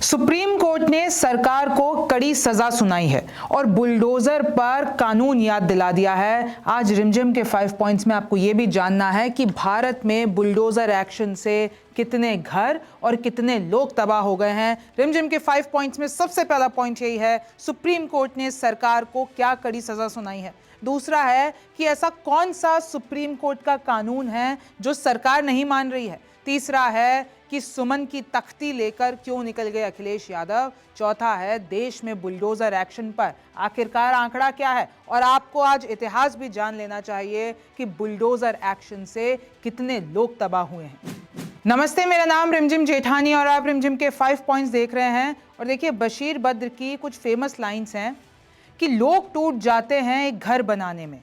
Supreme court ने सरकार को कड़ी सजा सुनाई है और बुलडोजर पर कानून याद दिला दिया है। आज रिमझिम के 5 पॉइंट्स में आपको यह भी जानना है कि भारत में बुलडोजर एक्शन से कितने घर और कितने लोग तबाह हो गए हैं। रिमझिम के 5 पॉइंट्स में सबसे पहला पॉइंट यही है, सुप्रीम कोर्ट ने सरकार को क्या कड़ी सजा सुनाई है। दूसरा है कि ऐसा कौन सा सुप्रीम कोर्ट का कानून है जो सरकार नहीं मान रही है। तीसरा है कि सुमन की तख्ती लेकर क्यों निकल गए अखिलेश यादव। चौथा है देश में बुलडोजर एक्शन पर आखिरकार आंकड़ा क्या है। और आपको आज इतिहास भी जान लेना चाहिए कि बुलडोजर एक्शन से कितने लोग तबाह हुए हैं। नमस्ते, मेरा नाम रिमझिम जेठानी और आप रिमझिम के 5 पॉइंट्स देख रहे हैं। और देखिए, बशीर बद्र की कुछ फेमस लाइन्स हैं कि लोग टूट जाते हैं एक घर बनाने में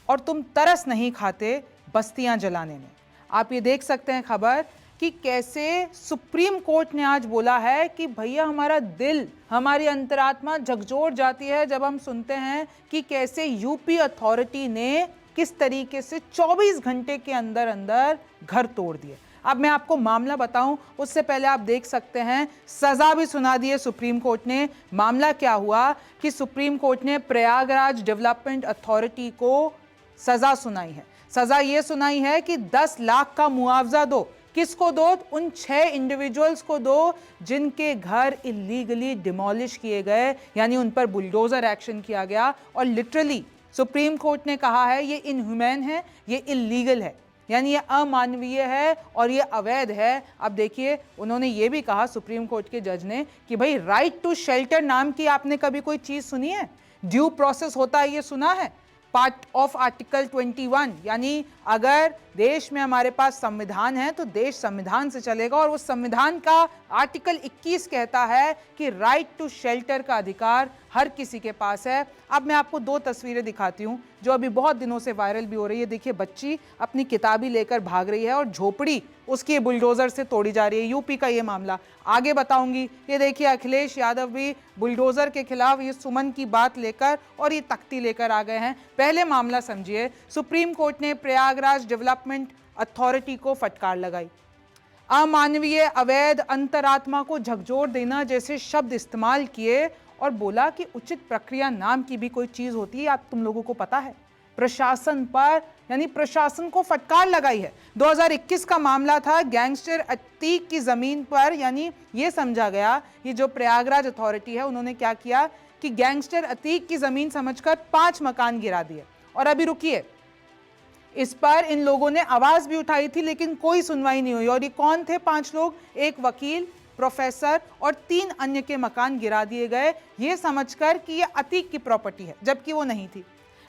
और तुम तरस नहीं खाते बस्तियां जलाने में। आप ये देख सकते हैं खबर कि कैसे सुप्रीम कोर्ट ने आज बोला है कि भैया हमारा दिल, हमारी अंतरात्मा झकझोर जाती है जब हम सुनते हैं कि कैसे यूपी अथॉरिटी ने किस तरीके से 24 घंटे के अंदर अंदर घर तोड़ दिए। अब मैं आपको मामला बताऊं उससे पहले आप देख सकते हैं सजा भी सुना दी है सुप्रीम कोर्ट ने। मामला क्या हुआ कि सुप्रीम कोर्ट ने प्रयागराज डेवलपमेंट अथॉरिटी को सजा सुनाई है। सजा ये सुनाई है कि 10 लाख का मुआवजा दो। किसको दो? उन 6 इंडिविजुअल्स को दो जिनके घर इलीगली डिमोलिश किए गए, यानी उन पर बुलडोजर एक्शन किया गया। और लिटरली सुप्रीम कोर्ट ने कहा है ये इनह्यूमैन है, ये इलीगल है, यानी ये अमानवीय है और ये अवैध है। अब देखिए, उन्होंने ये भी कहा सुप्रीम कोर्ट के जज ने कि भाई राइट टू शेल्टर नाम की आपने कभी कोई चीज सुनी है? ड्यू प्रोसेस होता है, ये सुना है? पार्ट ऑफ आर्टिकल 21, यानी अगर देश में हमारे पास संविधान है तो देश संविधान से चलेगा। और उस संविधान का आर्टिकल 21 कहता है कि राइट टू शेल्टर का अधिकार हर किसी के पास है। अब मैं आपको 2 तस्वीरें दिखाती हूं जो अभी बहुत दिनों से वायरल भी हो रही है। देखिए, बच्ची अपनी किताबी लेकर भाग रही है और झोपड़ी उसकी बुलडोजर से तोड़ी जा रही है। यूपी का ये मामला आगे बताऊंगी। ये देखिए, अखिलेश यादव भी बुलडोजर के खिलाफ ये सुमन की बात लेकर और ये तख्ती लेकर आ गए हैं। पहले मामला समझिए, सुप्रीम कोर्ट ने प्रयागराज डेवलपमेंट अथॉरिटी को फटकार लगाई। अमानवीय, अवैध, अंतरात्मा को झकझोर देना जैसे शब्द इस्तेमाल किए और बोला कि उचित प्रक्रिया नाम की भी कोई चीज होती है, आप तुम लोगों को पता है। प्रशासन पर, यानी प्रशासन को फटकार लगाई है। 2021 का मामला था, गैंगस्टर अतीक की जमीन पर, यानी ये समझा गया, ये जो प्रयागराज अथॉरिटी है उन्होंने क्या किया कि गैंगस्टर अतीक की जमीन समझकर 5 मकान गिरा दिए। और अभी रुकिए, इस पर इन लोगों ने आवाज भी उठाई थी लेकिन कोई सुनवाई नहीं हुई। और ये कौन थे 5 लोग? एक वकील, प्रोफेसर और 3 अन्य के मकान गिरा दिए गए, ये समझकर कि ये अतीक की प्रॉपर्टी है, जबकि वो नहीं थी।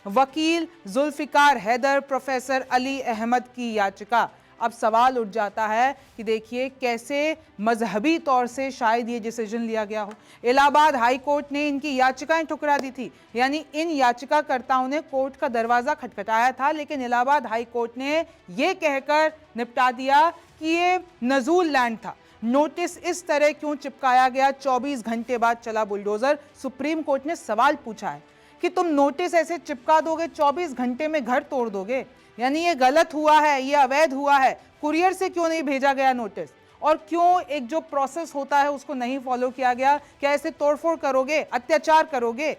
वकील जुल्फिकार हैदर, प्रोफेसर अली अहमद की याचिका। अब सवाल उठ जाता है कि देखिए कैसे मजहबी तौर से शायद ये डिसीजन लिया गया हो। इलाहाबाद हाई कोर्ट ने इनकी याचिकाएं ठुकरा दी थी, यानी इन याचिकाकर्ताओं ने कोर्ट का दरवाजा खटखटाया था लेकिन इलाहाबाद हाई कोर्ट ने ये कहकर निपटा दिया कि ये नजूल लैंड था। नोटिस इस तरह क्यों चिपकाया गया? 24 घंटे बाद चला बुलडोजर। सुप्रीम कोर्ट ने सवाल पूछा है कि तुम नोटिस ऐसे चिपका दोगे, 24 घंटे में घर तोड़ दोगे, यानी ये गलत हुआ है, ये अवैध हुआ है। कुरियर से क्यों नहीं भेजा गया नोटिस? और क्यों एक जो प्रोसेस होता है उसको नहीं फॉलो किया गया? क्या ऐसे तोड़फोड़ करोगे, अत्याचार करोगे?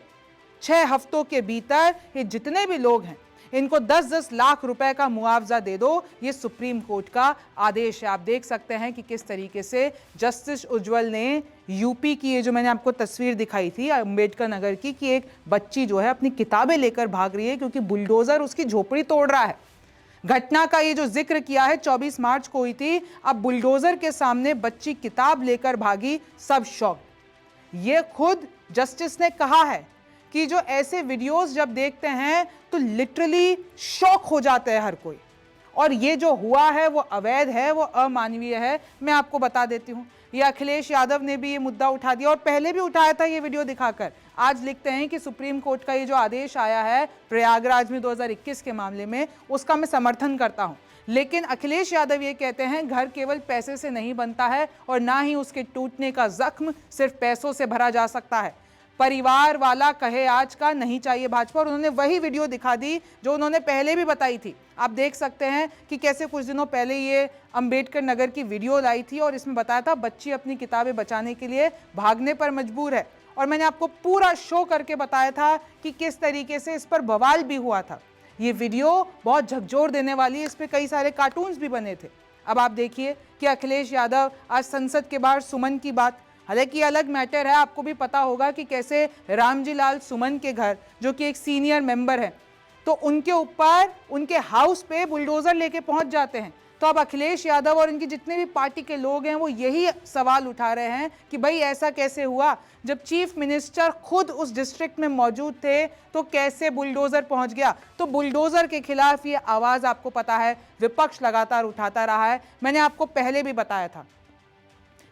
6 हफ्तों के भीतर ये जितने भी लोग हैं इनको 10-10 लाख रुपए का मुआवजा दे दो, ये सुप्रीम कोर्ट का आदेश है। आप देख सकते हैं कि किस तरीके से जस्टिस उज्जवल ने यूपी की, ये जो मैंने आपको तस्वीर दिखाई थी अंबेडकर नगर की, कि एक बच्ची जो है अपनी किताबें लेकर भाग रही है क्योंकि बुलडोजर उसकी झोपड़ी तोड़ रहा है। घटना का ये जो जिक्र किया है 24 मार्च को हुई थी। अब बुलडोजर के सामने बच्ची किताब लेकर भागी, सब शॉक। ये खुद जस्टिस ने कहा है कि जो ऐसे वीडियोस जब देखते हैं तो लिटरली शॉक हो जाता है हर कोई। और ये जो हुआ है वो अवैध है, वो अमानवीय है। मैं आपको बता देती हूँ, ये अखिलेश यादव ने भी ये मुद्दा उठा दिया और पहले भी उठाया था ये वीडियो दिखाकर। आज लिखते हैं कि सुप्रीम कोर्ट का ये जो आदेश आया है प्रयागराज में 2021 के मामले में, उसका मैं समर्थन करता हूँ। लेकिन अखिलेश यादव ये कहते हैं घर केवल पैसे से नहीं बनता है और ना ही उसके टूटने का जख्म सिर्फ पैसों से भरा जा सकता है। परिवार वाला कहे आज का नहीं चाहिए भाजपा। और उन्होंने वही वीडियो दिखा दी जो उन्होंने पहले भी बताई थी। आप देख सकते हैं कि कैसे कुछ दिनों पहले ये अंबेडकर नगर की वीडियो लाई थी और इसमें बताया था बच्ची अपनी किताबें बचाने के लिए भागने पर मजबूर है, और मैंने आपको पूरा शो करके बताया था कि किस तरीके से इस पर बवाल भी हुआ था। ये वीडियो बहुत झकझोर देने वाली है, इस पे कई सारे कार्टून्स भी बने थे। अब आप देखिए कि अखिलेश यादव आज संसद के बाहर सुमन की बात, हालांकि अलग मैटर है, आपको भी पता होगा कि कैसे रामजी लाल सुमन के घर, जो कि एक सीनियर मेंबर है, तो उनके ऊपर उनके हाउस पे बुलडोजर लेके पहुंच जाते हैं। तो अब अखिलेश यादव और इनके जितने भी पार्टी के लोग हैं वो यही सवाल उठा रहे हैं कि भाई ऐसा कैसे हुआ, जब चीफ मिनिस्टर खुद उस डिस्ट्रिक्ट में मौजूद थे तो कैसे बुलडोजर पहुंच गया। तो बुलडोजर के खिलाफ ये आवाज आपको पता है विपक्ष लगातार उठाता रहा है, मैंने आपको पहले भी बताया था।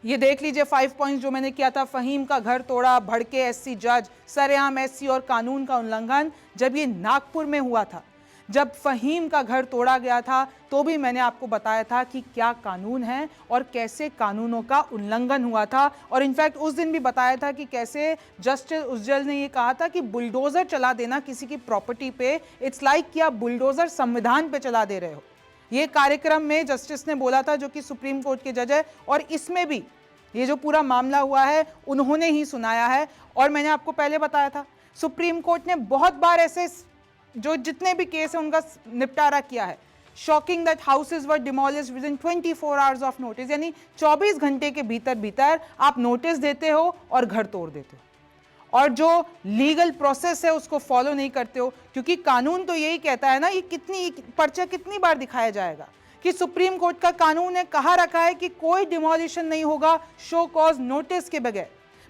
ये देख लीजिए 5 पॉइंट्स जो मैंने किया था, फहीम का घर तोड़ा, भड़के एससी जज, सरेआम एससी और कानून का उल्लंघन। जब ये नागपुर में हुआ था, जब फहीम का घर तोड़ा गया था, तो भी मैंने आपको बताया था कि क्या कानून है और कैसे कानूनों का उल्लंघन हुआ था। और इनफैक्ट उस दिन भी बताया था कि कैसे जस्टिस उज्जवल ने ये कहा था कि बुलडोजर चला देना किसी की प्रॉपर्टी पे, इट्स लाइक कि आप बुलडोजर संविधान पे चला दे रहे हो। ये कार्यक्रम में जस्टिस ने बोला था, जो कि सुप्रीम कोर्ट के जज है, और इसमें भी ये जो पूरा मामला हुआ है उन्होंने ही सुनाया है। और मैंने आपको पहले बताया था सुप्रीम कोर्ट ने बहुत बार ऐसे जो जितने भी केस है उनका निपटारा किया है। Shocking that houses were demolished with in 24 hours of notice, यानी 24 घंटे के भीतर भीतर आप नोटिस देते हो और घर तोड़ देते हो, और जो लीगल प्रोसेस है उसको फॉलो नहीं करते हो। क्योंकि कानून तो यही कहता है ना, ये कितनी पर्चा कितनी बार दिखाया जाएगा कि सुप्रीम कोर्ट का कानून ने कहा रखा है कि कोई डिमोलिशन नहीं होगा शो कॉज नोटिस के बगैर।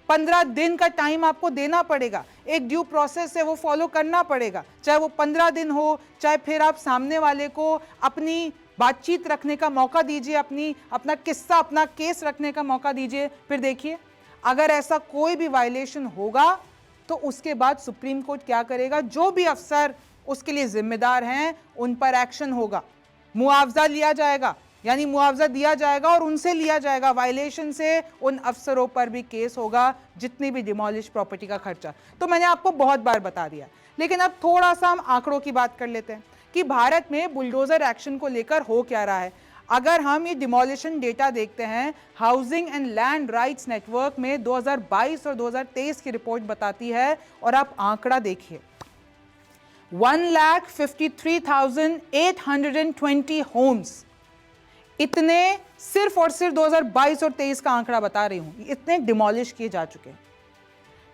15 दिन का टाइम आपको देना पड़ेगा, एक ड्यू प्रोसेस है वो फॉलो करना पड़ेगा, चाहे वो 15 दिन हो, चाहे फिर आप सामने वाले को अपनी बातचीत रखने का मौका दीजिए, अपना किस्सा, अपना केस रखने का मौका दीजिए। फिर देखिए अगर ऐसा कोई भी वायलेशन होगा तो उसके बाद सुप्रीम कोर्ट क्या करेगा, जो भी अफसर उसके लिए जिम्मेदार हैं उन पर एक्शन होगा, मुआवजा लिया जाएगा, यानी मुआवजा दिया जाएगा और उनसे लिया जाएगा, वायलेशन से उन अफसरों पर भी केस होगा, जितनी भी डिमोलिश प्रॉपर्टी का खर्चा। तो मैंने आपको बहुत बार बता दिया, लेकिन अब थोड़ा सा हम आंकड़ों की बात कर लेते हैं कि भारत में बुलडोजर एक्शन को लेकर हो क्या रहा है। अगर हम ये डिमोलिशन डेटा देखते हैं, housing and land rights network में 2022 और 2023 की रिपोर्ट बताती है, और आप आंकड़ा देखिए 1,53,820 होम्स, इतने सिर्फ और सिर्फ 2022 और 23 का आंकड़ा बता रही हूं, इतने डिमोलिश किए जा चुके हैं।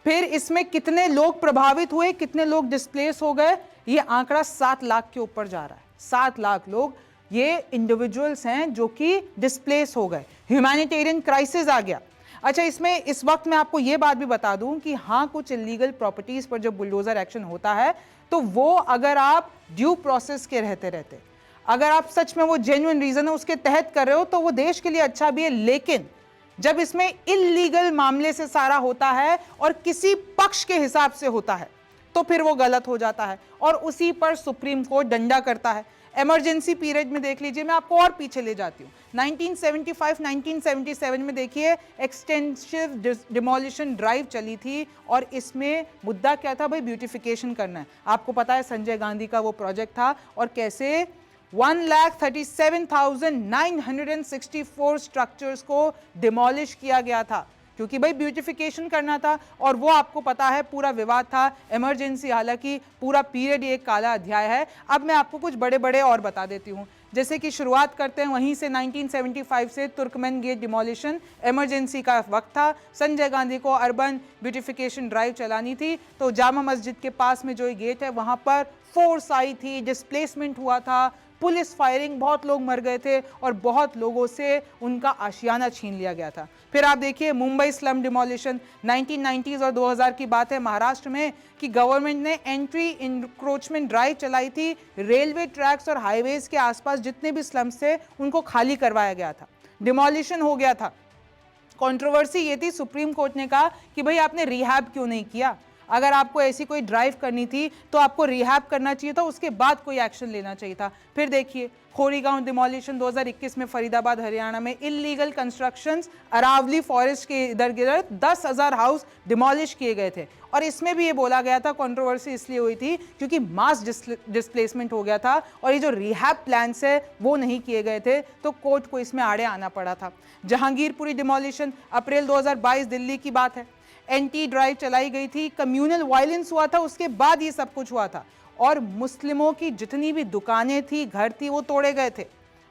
फिर इसमें कितने लोग प्रभावित हुए, कितने लोग डिस्प्लेस हो गए, ये आंकड़ा 7 लाख के ऊपर जा रहा है। 7 लाख लोग ये इंडिविजुअल्स हैं जो कि डिस्प्लेस हो गए, ह्यूमैनिटेरियन क्राइसिस आ गया। अच्छा, इसमें इस वक्त मैं आपको ये बात भी बता दूं कि हाँ, कुछ इलीगल प्रॉपर्टीज पर जब बुलडोजर एक्शन होता है तो वो अगर आप ड्यू प्रोसेस के रहते अगर आप सच में वो जेन्युइन रीजन है उसके तहत कर रहे हो तो वो देश के लिए अच्छा भी है। लेकिन जब इसमें इल्लीगल मामले से सारा होता है और किसी पक्ष के हिसाब से होता है तो फिर वो गलत हो जाता है, और उसी पर सुप्रीम कोर्ट डंडा करता है। इमरजेंसी पीरियड में देख लीजिए, मैं आपको और पीछे ले जाती हूँ, 1975-1977 में देखिए एक्सटेंसिव डिमोलिशन ड्राइव चली थी, और इसमें मुद्दा क्या था भाई, ब्यूटिफिकेशन करना है। आपको पता है संजय गांधी का वो प्रोजेक्ट था, और कैसे 1,37,964 स्ट्रक्चर्स को डिमोलिश किया गया था, क्योंकि भाई ब्यूटिफिकेशन करना था। और वो आपको पता है पूरा विवाद था, इमरजेंसी, हालांकि पूरा पीरियड एक काला अध्याय है। अब मैं आपको कुछ बड़े बड़े और बता देती हूँ, जैसे कि शुरुआत करते हैं वहीं से 1975 से तुर्कमेन गेट डिमोलिशन, इमरजेंसी का वक्त था, संजय गांधी को अर्बन ब्यूटिफिकेशन ड्राइव चलानी थी, तो जामा मस्जिद के पास में जो ये गेट है वहाँ पर फोर्स आई थी, डिस्प्लेसमेंट हुआ था, पुलिस फायरिंग, बहुत लोग मर गए थे और बहुत लोगों से उनका आशियाना छीन लिया गया था। फिर आप देखिए मुंबई स्लम डिमोलिशन, 1990s और 2000 की बात है, महाराष्ट्र में कि गवर्नमेंट ने एंट्री इंक्रोचमेंट ड्राइव चलाई थी, रेलवे ट्रैक्स और हाईवेज के आसपास जितने भी स्लम्स थे उनको खाली करवाया गया था, डिमोलिशन हो गया था। कंट्रोवर्सी ये थी, सुप्रीम कोर्ट ने कहा कि भाई आपने रिहैब क्यों नहीं किया, अगर आपको ऐसी कोई ड्राइव करनी थी तो आपको रिहैब करना चाहिए था, उसके बाद कोई एक्शन लेना चाहिए था। फिर देखिए खोरीगांव डिमोलिशन 2021 में फरीदाबाद हरियाणा में इलीगल कंस्ट्रक्शंस अरावली फॉरेस्ट के इधर गिर्द 10,000 हाउस डिमोलिश किए गए थे। और इसमें भी ये बोला गया था, कंट्रोवर्सी इसलिए हुई थी क्योंकि मास डिस्प्लेसमेंट हो गया था और ये जो रिहैब प्लान्स है वो नहीं किए गए थे, तो कोर्ट को इसमें आड़े आना पड़ा था। जहांगीरपुरी डिमोलिशन अप्रैल 2022 दिल्ली की बात है। एंटी ड्राइव चलाई गई थी, कम्युनल वायलेंस हुआ था, उसके बाद ये सब कुछ हुआ था और मुस्लिमों की जितनी भी दुकानें थी, घर थी, वो तोड़े गए थे।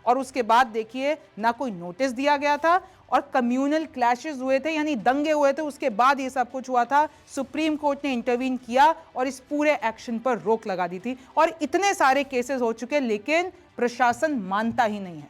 और उसके बाद देखिए ना कोई नोटिस दिया गया था और कम्युनल क्लैशेस हुए थे, यानी दंगे हुए थे, उसके बाद ये सब कुछ हुआ था। सुप्रीम कोर्ट ने इंटरवीन किया और इस पूरे एक्शन पर रोक लगा दी थी और इतने सारे केसेस हो चुके, लेकिन प्रशासन मानता ही नहीं है।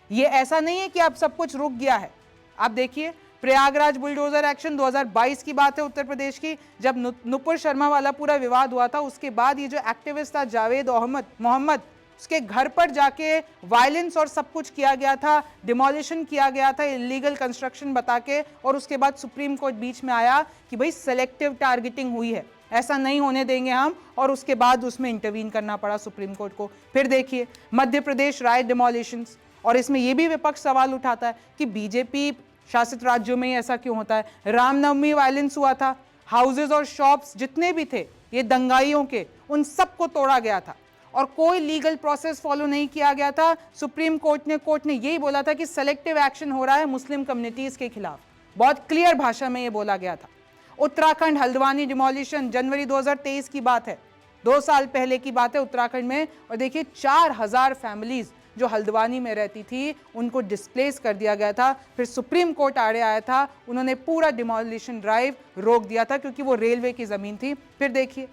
ये ऐसा नहीं है कि अब सब कुछ रुक गया है। आप देखिए प्रयागराज बुलडोजर एक्शन 2022 की बात है, उत्तर प्रदेश की, जब नुपुर शर्मा वाला पूरा विवाद हुआ था, उसके बाद ये जो एक्टिविस्ट था जावेद मोहम्मद, उसके घर पर जाके वायलेंस और सब कुछ किया गया था, डिमोलिशन किया गया था इलीगल कंस्ट्रक्शन बता के, और उसके बाद सुप्रीम कोर्ट बीच में आया कि भाई सेलेक्टिव टारगेटिंग हुई है, ऐसा नहीं होने देंगे हम, और उसके बाद उसमें इंटरवीन करना पड़ा सुप्रीम कोर्ट को। फिर देखिए मध्य प्रदेश राय डिमोलिशंस, और इसमें यह भी विपक्ष सवाल उठाता है कि बीजेपी शासित राज्यों में ऐसा क्यों होता है। रामनवमी वायलेंस हुआ था, हाउसेज और शॉप्स जितने भी थे ये दंगाइयों के, उन सबको तोड़ा गया था और कोई लीगल प्रोसेस फॉलो नहीं किया गया था। सुप्रीम कोर्ट ने यही बोला था कि सेलेक्टिव एक्शन हो रहा है मुस्लिम कम्युनिटीज के खिलाफ, बहुत क्लियर भाषा में ये बोला गया था। उत्तराखंड हल्द्वानी डिमोलिशन जनवरी 2023 की बात है, 2 साल पहले की बात है उत्तराखंड में, और देखिए 4,000 फैमिलीज जो हल्द्वानी में रहती थी उनको डिस्प्लेस कर दिया गया था। फिर सुप्रीम कोर्ट आड़े आया था, उन्होंने पूरा डिमोलिशन ड्राइव रोक दिया था क्योंकि वो रेलवे की जमीन थी। फिर देखिए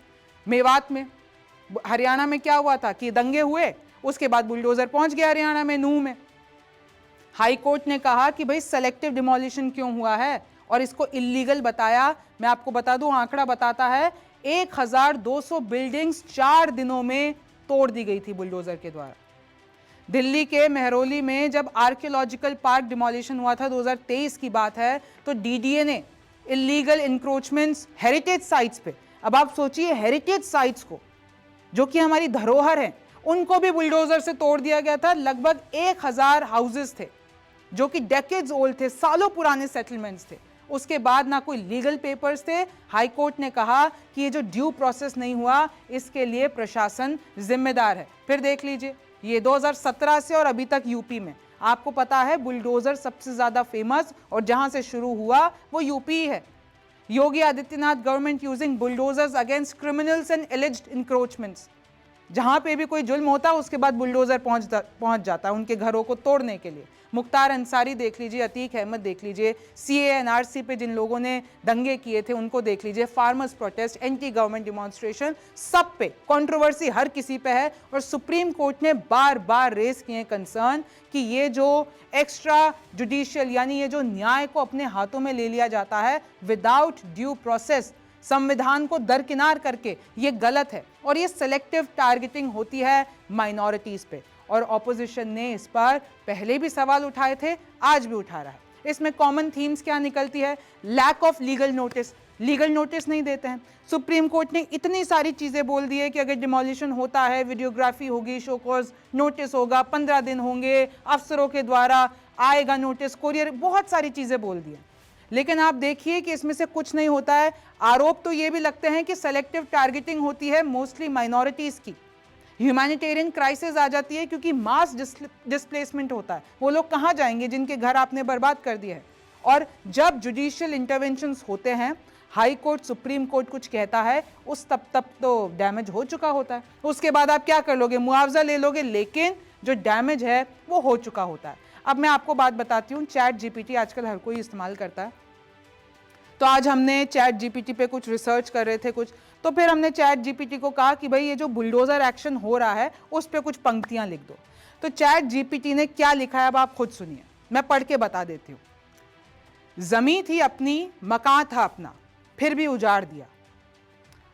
मेवात में, हरियाणा में क्या हुआ था कि दंगे हुए, उसके बाद बुलडोजर पहुंच गया हरियाणा में, नूह में। हाई कोर्ट ने कहा कि भाई सेलेक्टिव डिमोलिशन क्यों हुआ है और इसको इलीगल बताया। मैं आपको बता दूं, आंकड़ा बताता है 1,200 बिल्डिंग्स 4 दिनों में तोड़ दी गई थी बुलडोजर के द्वारा। दिल्ली के मेहरौली में जब आर्कियोलॉजिकल पार्क डिमोलिशन हुआ था, 2023 की बात है, तो डीडीए ने इलीगल इंक्रोचमेंट्स हेरिटेज साइट्स पे, अब आप सोचिए हेरिटेज साइट्स को जो कि हमारी धरोहर हैं, उनको भी बुलडोजर से तोड़ दिया गया था। लगभग 1,000 हाउसेस थे जो कि डेकेड्स ओल्ड थे, सालों पुराने सेटलमेंट्स थे। उसके बाद ना कोई लीगल पेपर्स थे। हाई कोर्ट ने कहा कि ये जो ड्यू प्रोसेस नहीं हुआ, इसके लिए प्रशासन जिम्मेदार है। फिर देख लीजिए ये 2017 से और अभी तक यूपी में, आपको पता है बुलडोजर सबसे ज्यादा फेमस और जहां से शुरू हुआ वो यूपी है। Yogi Adityanath government using bulldozers against criminals and alleged encroachments, जहां पे भी कोई जुल्म होता है उसके बाद बुलडोजर पहुंच जाता है उनके घरों को तोड़ने के लिए। मुख्तार अंसारी देख लीजिए, अतीक अहमद देख लीजिए, सीए एनआरसी पे जिन लोगों ने दंगे किए थे उनको देख लीजिए, farmers protest, anti government demonstration, सब पे कंट्रोवर्सी हर किसी पे है। और सुप्रीम कोर्ट ने बार बार रेस किए कंसर्न कि ये जो एक्स्ट्रा जुडिशियल यानी ये जो न्याय को अपने हाथों में ले लिया जाता है विदाउट ड्यू प्रोसेस, संविधान को दरकिनार करके, ये गलत है और ये सेलेक्टिव टारगेटिंग होती है माइनॉरिटीज पे। और ऑपोजिशन ने इस पर पहले भी सवाल उठाए थे, आज भी उठा रहा है। इसमें कॉमन थीम्स क्या निकलती है? Lack of legal notice, legal notice नहीं देते हैं। सुप्रीम कोर्ट ने इतनी सारी चीजें बोल दी है कि अगर डिमोलिशन होता है वीडियोग्राफी होगी, शो कॉज नोटिस होगा, 15 दिन होंगे, अफसरों के द्वारा आएगा नोटिस, कोरियर, बहुत सारी चीजें बोल दी है। लेकिन आप देखिए कि इसमें से कुछ नहीं होता है। आरोप तो ये भी लगते हैं कि सेलेक्टिव टारगेटिंग होती है मोस्टली माइनॉरिटीज की, ह्यूमैनिटेरियन क्राइसिस आ जाती है क्योंकि मास डिस्प्लेसमेंट होता है। वो लोग कहाँ जाएंगे जिनके घर आपने बर्बाद कर दिए हैं। और जब जुडिशियल इंटरवेंशंस होते हैं, हाई कोर्ट, सुप्रीम कोर्ट कुछ कहता है, उस तब तो डैमेज हो चुका होता है। उसके बाद आप क्या कर लोगे? मुआवजा ले लोगे, लेकिन जो डैमेज है वो हो चुका होता है। अब मैं आपको बात बताती हूँ, चैट जीपीटी आजकल हर कोई इस्तेमाल करता है, तो आज हमने चैट जीपीटी पे कुछ रिसर्च कर रहे थे कुछ, तो फिर हमने चैट जीपीटी को कहा कि भाई ये जो बुलडोजर एक्शन हो रहा है उस पे कुछ पंक्तियां लिख दो। तो चैट जीपीटी ने क्या लिखा है अब आप खुद सुनिए, मैं पढ़ के बता देती हूँ। जमीन थी अपनी, मकान था अपना, फिर भी उजाड़ दिया।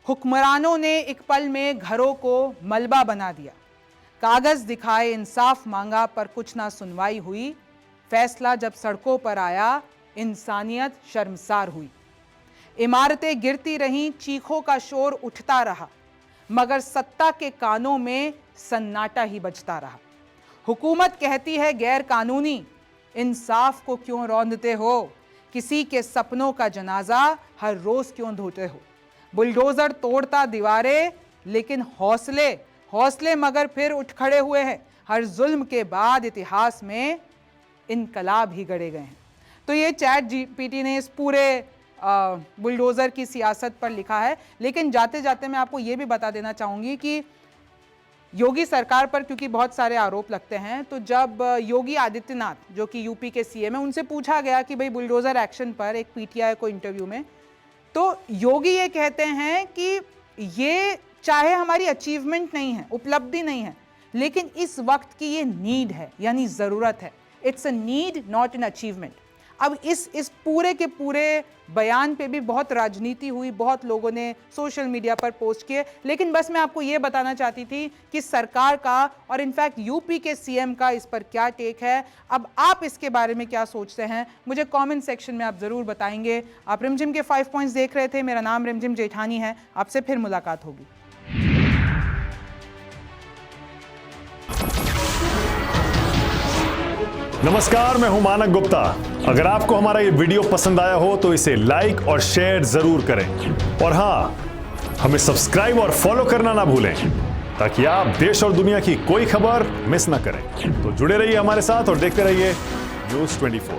हुक्मरानों ने एक पल में घरों को मलबा बना दिया। कागज दिखाए, इंसाफ मांगा, पर कुछ ना सुनवाई हुई। फैसला जब सड़कों पर आया, इंसानियत शर्मसार हुई। इमारतें गिरती रहीं, चीखों का शोर उठता रहा, मगर सत्ता के कानों में सन्नाटा ही बजता रहा। हुकूमत कहती है गैर कानूनी, इंसाफ को क्यों रौंदते हो? किसी के सपनों का जनाजा हर रोज क्यों धोते हो? बुलडोजर तोड़ता दीवारें, लेकिन हौसले हौसले मगर फिर उठ खड़े हुए हैं। हर जुल्म के बाद इतिहास में इनकलाब ही गढ़े गए हैं। तो ये चैट जीपीटी ने इस पूरे बुलडोजर की सियासत पर लिखा है। लेकिन जाते जाते मैं आपको ये भी बता देना चाहूंगी कि योगी सरकार पर क्योंकि बहुत सारे आरोप लगते हैं, तो जब योगी आदित्यनाथ जो कि यूपी के सीएम है, उनसे पूछा गया कि भाई बुलडोजर एक्शन पर, एक पीटीआई को इंटरव्यू में, तो योगी ये कहते हैं कि ये चाहे हमारी अचीवमेंट नहीं है, उपलब्धि नहीं है, लेकिन इस वक्त की ये नीड है, यानी जरूरत है। It's a need not an achievement. अब इस पूरे के पूरे बयान पे भी बहुत राजनीति हुई, बहुत लोगों ने सोशल मीडिया पर पोस्ट किए, लेकिन बस मैं आपको ये बताना चाहती थी कि सरकार का और इनफैक्ट यूपी के सीएम का इस पर क्या टेक है। अब आप इसके बारे में क्या सोचते हैं, मुझे कमेंट सेक्शन में आप ज़रूर बताएंगे। आप रिमझिम के 5 पॉइंट्स देख रहे थे। मेरा नाम रिमझिम जेठानी है। आपसे फिर मुलाकात होगी। नमस्कार, मैं हूं मानक गुप्ता। अगर आपको हमारा ये वीडियो पसंद आया हो तो इसे लाइक और शेयर जरूर करें, और हां, हमें सब्सक्राइब और फॉलो करना ना भूलें ताकि आप देश और दुनिया की कोई खबर मिस ना करें। तो जुड़े रहिए हमारे साथ और देखते रहिए News 24।